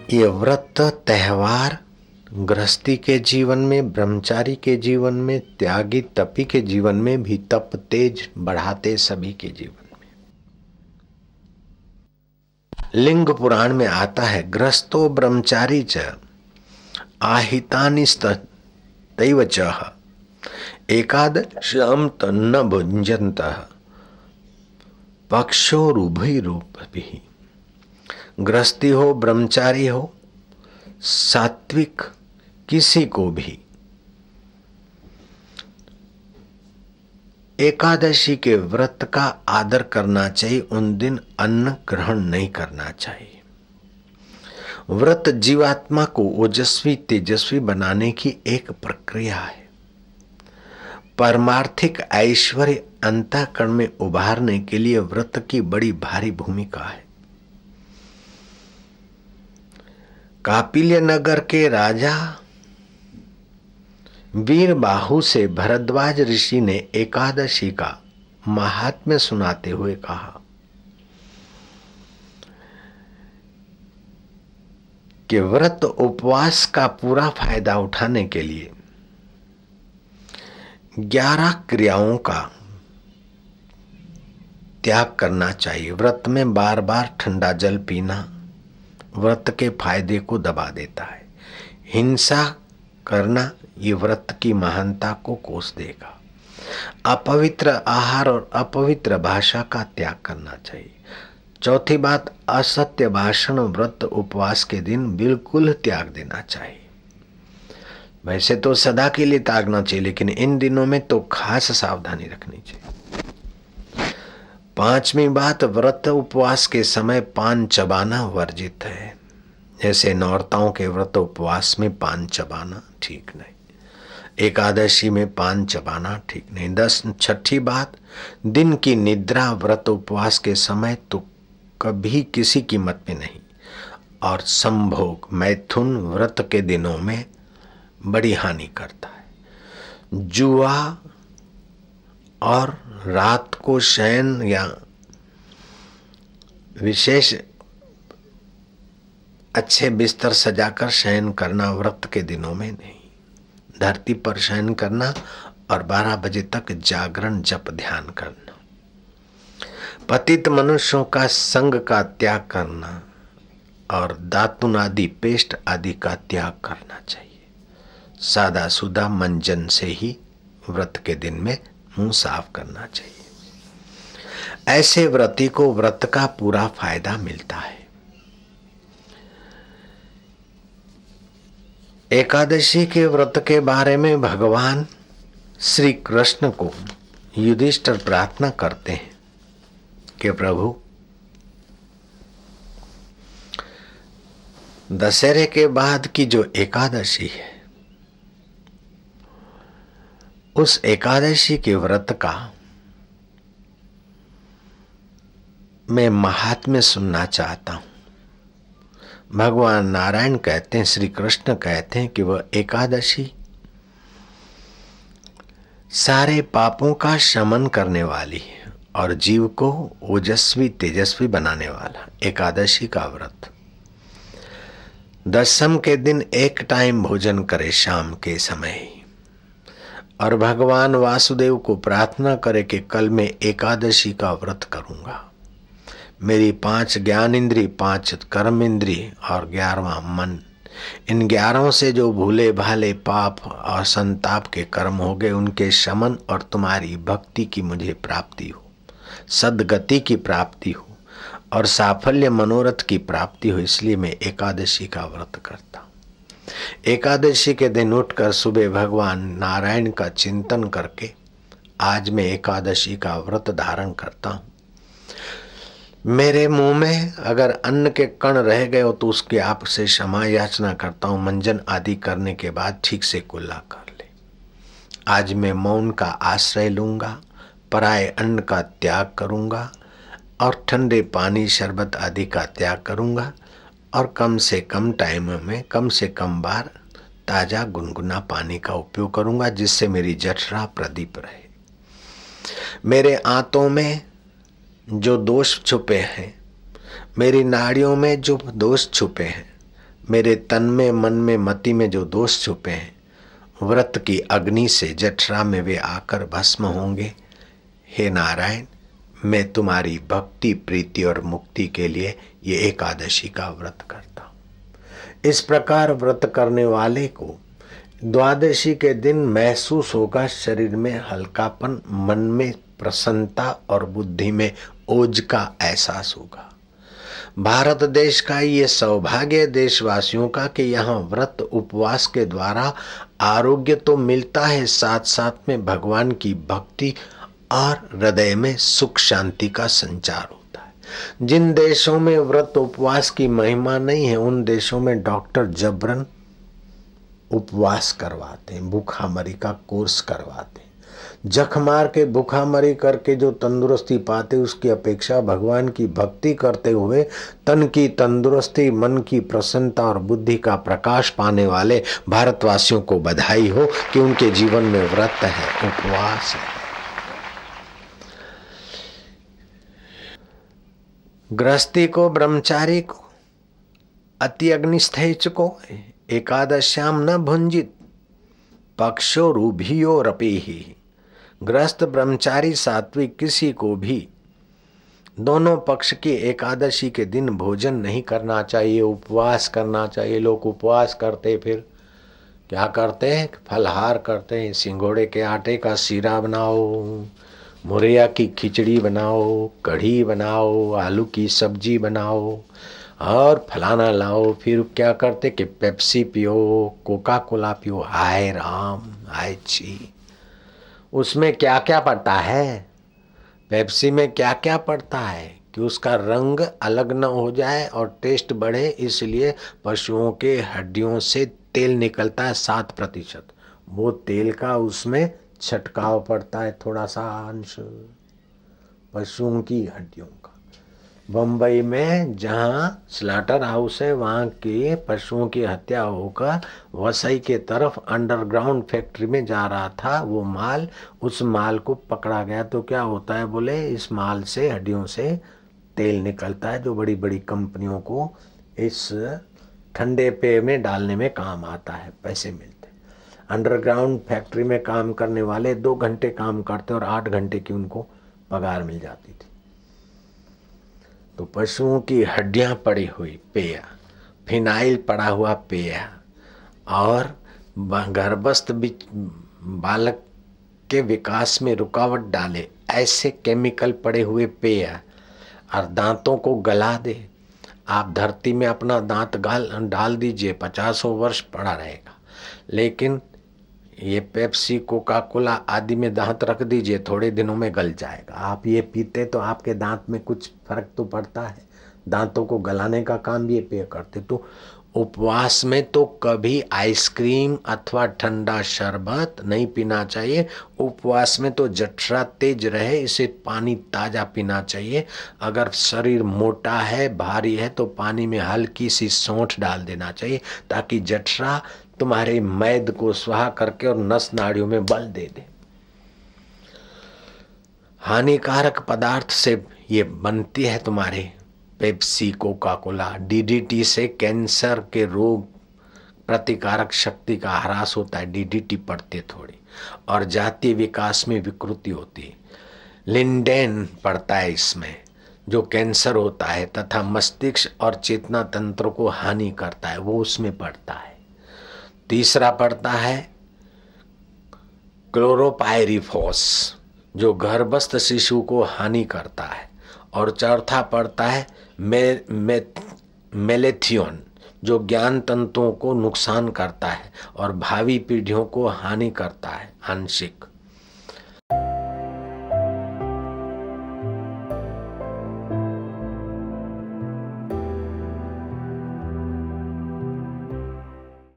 ये व्रत त्योहार गृहस्थी के जीवन में, ब्रह्मचारी के जीवन में, त्यागी तपी के जीवन में भी तप तेज बढ़ाते सभी के जीवन में। लिंग पुराण में आता है, ग्रस्तो ब्रह्मचारी च आहितानिस्तैव च एकादश्याम तन्न भुंजन्तः पक्षोरुभयरूपभिः। गृहस्थी हो, ब्रह्मचारी हो, सात्विक किसी को भी एकादशी के व्रत का आदर करना चाहिए। उन दिन अन्न ग्रहण नहीं करना चाहिए। व्रत जीवात्मा को ओजस्वी तेजस्वी बनाने की एक प्रक्रिया है। परमार्थिक ऐश्वर्य अंतःकरण में उभारने के लिए व्रत की बड़ी भारी भूमिका है। कापिल्य नगर के राजा वीरबाहु से भरद्वाज ऋषि ने एकादशी का महात्म्य सुनाते हुए कहा कि व्रत उपवास का पूरा फायदा उठाने के लिए 11 क्रियाओं का त्याग करना चाहिए। व्रत में बार बार ठंडा जल पीना व्रत के फायदे को दबा देता है। हिंसा करना ये व्रत की महानता को कोस देगा। अपवित्र आहार और अपवित्र भाषा का त्याग करना चाहिए। चौथी बात, असत्य भाषण व्रत उपवास के दिन बिल्कुल त्याग देना चाहिए। वैसे तो सदा के लिए त्यागना चाहिए, लेकिन इन दिनों में तो खास सावधानी रखनी चाहिए। पांचवी बात, व्रत उपवास के समय पान चबाना वर्जित है। जैसे नौरताओं के व्रत उपवास में पान चबाना ठीक नहीं, एकादशी में पान चबाना ठीक नहीं। छठी बात, दिन की निद्रा व्रत उपवास के समय तो कभी किसी कीमत में नहीं। और संभोग मैथुन व्रत के दिनों में बड़ी हानि करता है। जुआ और रात को शयन या विशेष अच्छे बिस्तर सजाकर शयन करना व्रत के दिनों में नहीं। धरती पर शयन करना और 12 बजे तक जागरण जप ध्यान करना। पतित मनुष्यों का संग का त्याग करना और दातुन आदि पेस्ट आदि का त्याग करना चाहिए। सादा सुदा मंजन से ही व्रत के दिन में मुंह साफ करना चाहिए। ऐसे व्रती को व्रत का पूरा फायदा मिलता है। एकादशी के व्रत के बारे में भगवान श्री कृष्ण को युधिष्ठिर प्रार्थना करते हैं कि प्रभु, दशहरे के बाद की जो एकादशी है, उस एकादशी के व्रत का मैं महात्म्य सुनना चाहता हूं। भगवान नारायण कहते हैं, श्री कृष्ण कहते हैं कि वह एकादशी सारे पापों का शमन करने वाली है और जीव को ओजस्वी तेजस्वी बनाने वाला एकादशी का व्रत। दशम के दिन एक टाइम भोजन करे शाम के समय ही, और भगवान वासुदेव को प्रार्थना करे कि कल मैं एकादशी का व्रत करूंगा। मेरी 5 ज्ञान इंद्री, 5 कर्म इंद्री और 11वां मन, इन 11 से जो भूले भाले पाप और संताप के कर्म हो गए, उनके शमन और तुम्हारी भक्ति की मुझे प्राप्ति हो, सद्गति की प्राप्ति हो और साफल्य मनोरथ की प्राप्ति हो। इसलिए मैं एकादशी का व्रत करता हूँ। एकादशी के दिन उठकर सुबह भगवान नारायण का चिंतन करके आज मैं एकादशी का व्रत धारण करता हूँ। मेरे मुंह में अगर अन्न के कण रह गए हो तो उसकी आपसे क्षमा याचना करता हूँ। मंजन आदि करने के बाद ठीक से कुल्ला कर ले। आज मैं मौन का आश्रय लूंगा, पराये अन्न का त्याग करूंगा और ठंडे पानी शरबत आदि का त्याग करूंगा और कम से कम टाइम में कम से कम बार ताजा गुनगुना पानी का उपयोग करूंगा, जिससे मेरी जठरा प्रदीप रहे। मेरे आंतों में जो दोष छुपे हैं, मेरी नाड़ियों में जो दोष छुपे हैं, मेरे तन में, मन में, मति में जो दोष छुपे हैं, व्रत की अग्नि से जठरा में वे आकर भस्म होंगे। हे नारायण, मैं तुम्हारी भक्ति, प्रीति और मुक्ति के लिए ये एकादशी का व्रत करता हूँ। इस प्रकार व्रत करने वाले को द्वादशी के दिन महसूस होगा शरीर में हल्कापन, मन में प्रसन्नता और बुद्धि में ओज का एहसास होगा। भारत देश का ये सौभाग्य देशवासियों का कि यहाँ व्रत उपवास के द्वारा आरोग्य तो मिलता है, साथ साथ में भगवान की भक्ति और हृदय में सुख शांति का संचार होता है। जिन देशों में व्रत उपवास की महिमा नहीं है, उन देशों में डॉक्टर जबरन उपवास करवाते हैं, भूखामरी का कोर्स करवाते हैं। जख मार के भूखामरी करके जो तंदुरुस्ती पाते, उसकी अपेक्षा भगवान की भक्ति करते हुए तन की तंदुरुस्ती, मन की प्रसन्नता और बुद्धि का प्रकाश पाने वाले भारतवासियों को बधाई हो कि उनके जीवन में व्रत है, उपवास है। गृहस्थी को, ब्रह्मचारी को, अति अग्निस्थैच को एकादश्याम न भुंजित पक्षो रूभियो रपेहि। गृहस्थ, ब्रह्मचारी, सात्विक किसी को भी दोनों पक्ष की एकादशी के दिन भोजन नहीं करना चाहिए, उपवास करना चाहिए। लोग उपवास करते फिर क्या करते हैं, फलहार करते हैं। सिंघोड़े के आटे का सीरा बनाओ, मुरैया की खिचड़ी बनाओ, कढ़ी बनाओ, आलू की सब्जी बनाओ और फलाना लाओ। फिर क्या करते कि पेप्सी पियो, कोका कोला पियो। हाय राम, हाय छी, उसमें क्या क्या पड़ता है, पेप्सी में क्या क्या पड़ता है कि उसका रंग अलग न हो जाए और टेस्ट बढ़े, इसलिए पशुओं के हड्डियों से तेल निकलता है 7%। वो तेल का उसमें छटकाव पड़ता है, थोड़ा सा अंश पशुओं की हड्डियों का। बम्बई में जहाँ स्लाटर हाउस है, वहाँ के पशुओं की हत्या होकर वसई के तरफ अंडरग्राउंड फैक्ट्री में जा रहा था वो माल। उस माल को पकड़ा गया तो क्या होता है, बोले इस माल से, हड्डियों से तेल निकलता है जो बड़ी बड़ी कंपनियों को इस ठंडे पेय में डालने में काम आता है, पैसे मिलते। अंडरग्राउंड फैक्ट्री में काम करने वाले 2 घंटे काम करते और 8 घंटे की उनको पगार मिल जाती थी। तो पशुओं की हड्डियां पड़ी हुई पेय, फिनाइल पड़ा हुआ पेय और गर्भस्थ बालक के विकास में रुकावट डाले ऐसे केमिकल पड़े हुए पेय और दांतों को गला दे। आप धरती में अपना दांत डाल दीजिए, 50 वर्ष पड़ा रहेगा। लेकिन ये पेप्सी, कोका कोला आदि में दांत रख दीजिए, थोड़े दिनों में गल जाएगा। आप ये पीते तो आपके दांत में कुछ फर्क तो पड़ता है, दांतों को गलाने का काम भी ये पेय करते। तो उपवास में तो कभी आइसक्रीम अथवा ठंडा शरबत नहीं पीना चाहिए। उपवास में तो जठरा तेज रहे, इसे पानी ताजा पीना चाहिए। अगर शरीर मोटा है, भारी है, तो पानी में हल्की सी सौंठ डाल देना चाहिए ताकि जठरा तुम्हारे मैद को स्वाहा करके और नस नाड़ियों में बल दे दे। हानिकारक पदार्थ से ये बनती है तुम्हारे पेप्सी, कोका कोला। डीडीटी से कैंसर के रोग प्रतिकारक शक्ति का ह्रास होता है, डीडीटी पड़ते थोड़ी, और जातीय विकास में विकृति होती है। लिंडेन पड़ता है इसमें, जो कैंसर होता है तथा मस्तिष्क और चेतना तंत्र को हानि करता है, वो उसमें पड़ता है। तीसरा पड़ता है क्लोरोपायरिफॉस, जो गर्भस्थ शिशु को हानि करता है। और चौथा पड़ता है मेलेथियोन, जो ज्ञान तंतुओं को नुकसान करता है और भावी पीढ़ियों को हानि करता है आंशिक।